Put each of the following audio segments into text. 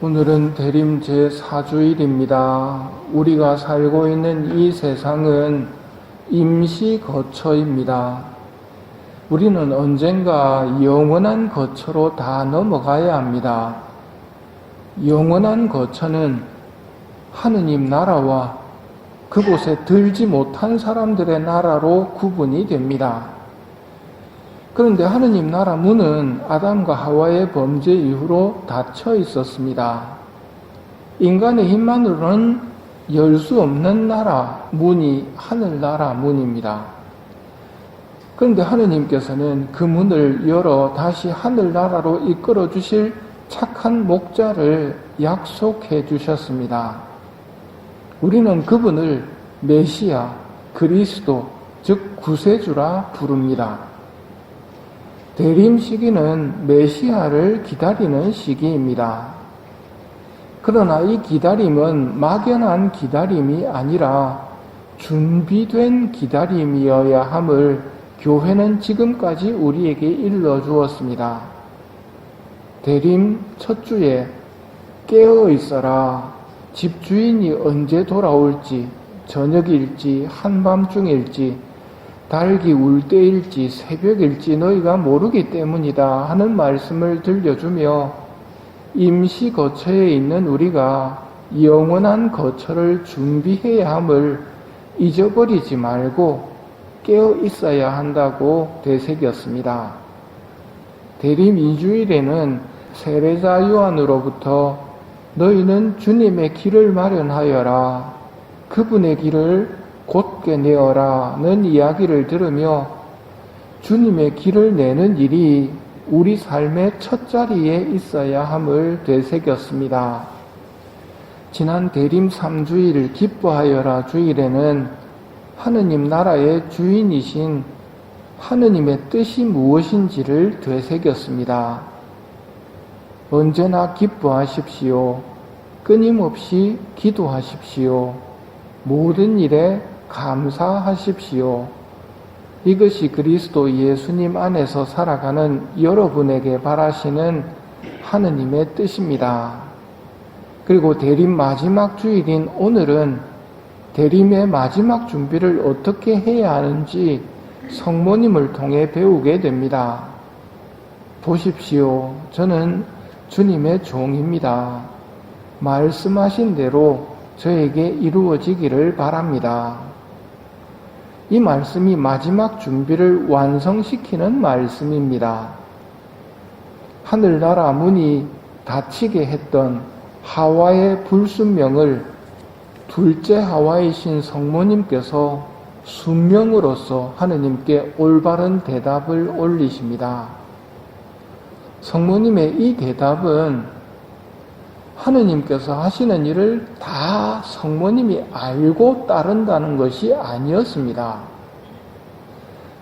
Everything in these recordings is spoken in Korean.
오늘은 대림 제4주일입니다. 우리가 살고 있는 이 세상은 임시 거처입니다. 우리는 언젠가 영원한 거처로 다 넘어가야 합니다. 영원한 거처는 하느님 나라와 그곳에 들지 못한 사람들의 나라로 구분이 됩니다. 그런데 하느님 나라 문은 아담과 하와의 범죄 이후로 닫혀 있었습니다. 인간의 힘만으로는 열 수 없는 나라 문이 하늘나라 문입니다. 그런데 하느님께서는 그 문을 열어 다시 하늘나라로 이끌어 주실 착한 목자를 약속해 주셨습니다. 우리는 그분을 메시아, 그리스도, 즉 구세주라 부릅니다. 대림 시기는 메시아를 기다리는 시기입니다. 그러나 이 기다림은 막연한 기다림이 아니라 준비된 기다림이어야 함을 교회는 지금까지 우리에게 일러주었습니다. 대림 첫 주에 깨어 있어라. 집주인이 언제 돌아올지, 저녁일지 한밤중일지 닭이 울 때일지 새벽일지 너희가 모르기 때문이다 하는 말씀을 들려주며 임시 거처에 있는 우리가 영원한 거처를 준비해야 함을 잊어버리지 말고 깨어 있어야 한다고 되새겼습니다. 대림 2주일에는 세례자 요한으로부터 너희는 주님의 길을 마련하여라. 그분의 길을 곧게 내어라는 이야기를 들으며 주님의 길을 내는 일이 우리 삶의 첫 자리에 있어야 함을 되새겼습니다. 지난 대림 3주일 기뻐하여라 주일에는 하느님 나라의 주인이신 하느님의 뜻이 무엇인지를 되새겼습니다. 언제나 기뻐하십시오. 끊임없이 기도하십시오. 모든 일에 감사하십시오. 이것이 그리스도 예수님 안에서 살아가는 여러분에게 바라시는 하느님의 뜻입니다. 그리고 대림 마지막 주일인 오늘은 대림의 마지막 준비를 어떻게 해야 하는지 성모님을 통해 배우게 됩니다. 보십시오. 저는 주님의 종입니다. 말씀하신 대로 저에게 이루어지기를 바랍니다. 이 말씀이 마지막 준비를 완성시키는 말씀입니다. 하늘나라 문이 닫히게 했던 하와의 불순명을 둘째 하와이신 성모님께서 순명으로서 하느님께 올바른 대답을 올리십니다. 성모님의 이 대답은 하느님께서 하시는 일을 다 성모님이 알고 따른다는 것이 아니었습니다.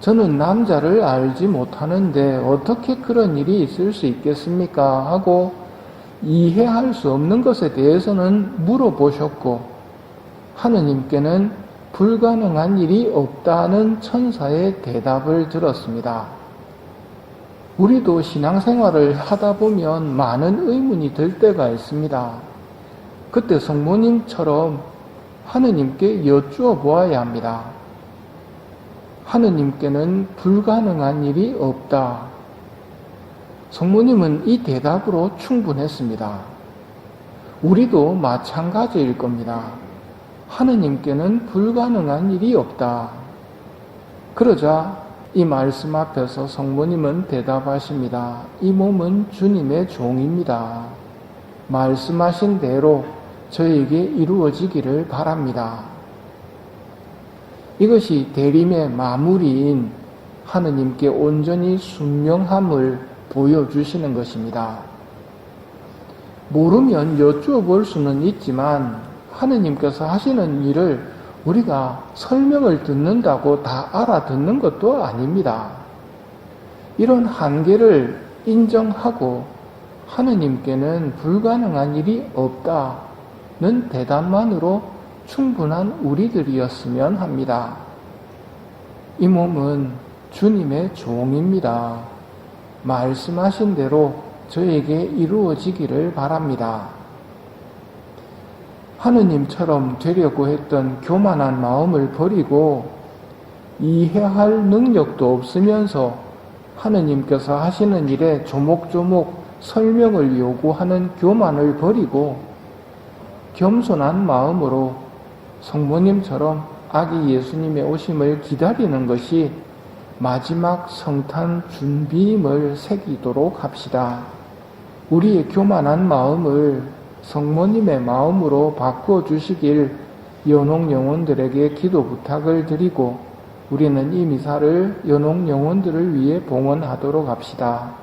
저는 남자를 알지 못하는데 어떻게 그런 일이 있을 수 있겠습니까? 하고 이해할 수 없는 것에 대해서는 물어보셨고 하느님께는 불가능한 일이 없다는 천사의 대답을 들었습니다. 우리도 신앙생활을 하다 보면 많은 의문이 들 때가 있습니다. 그때 성모님처럼 하느님께 여쭈어 보아야 합니다. 하느님께는 불가능한 일이 없다. 성모님은 이 대답으로 충분했습니다. 우리도 마찬가지일 겁니다. 하느님께는 불가능한 일이 없다. 그러자 이 말씀 앞에서 성모님은 대답하십니다. 이 몸은 주님의 종입니다. 말씀하신 대로 저에게 이루어지기를 바랍니다. 이것이 대림의 마무리인 하느님께 온전히 순명함을 보여주시는 것입니다. 모르면 여쭈어 볼 수는 있지만 하느님께서 하시는 일을 우리가 설명을 듣는다고 다 알아듣는 것도 아닙니다. 이런 한계를 인정하고 하느님께는 불가능한 일이 없다는 대답만으로 충분한 우리들이었으면 합니다. 이 몸은 주님의 종입니다. 말씀하신 대로 저에게 이루어지기를 바랍니다. 하느님처럼 되려고 했던 교만한 마음을 버리고 이해할 능력도 없으면서 하느님께서 하시는 일에 조목조목 설명을 요구하는 교만을 버리고 겸손한 마음으로 성모님처럼 아기 예수님의 오심을 기다리는 것이 마지막 성탄 준비임을 새기도록 합시다. 우리의 교만한 마음을 성모님의 마음으로 바꿔주시길 연옥 영혼들에게 기도 부탁을 드리고 우리는 이 미사를 연옥 영혼들을 위해 봉헌하도록 합시다.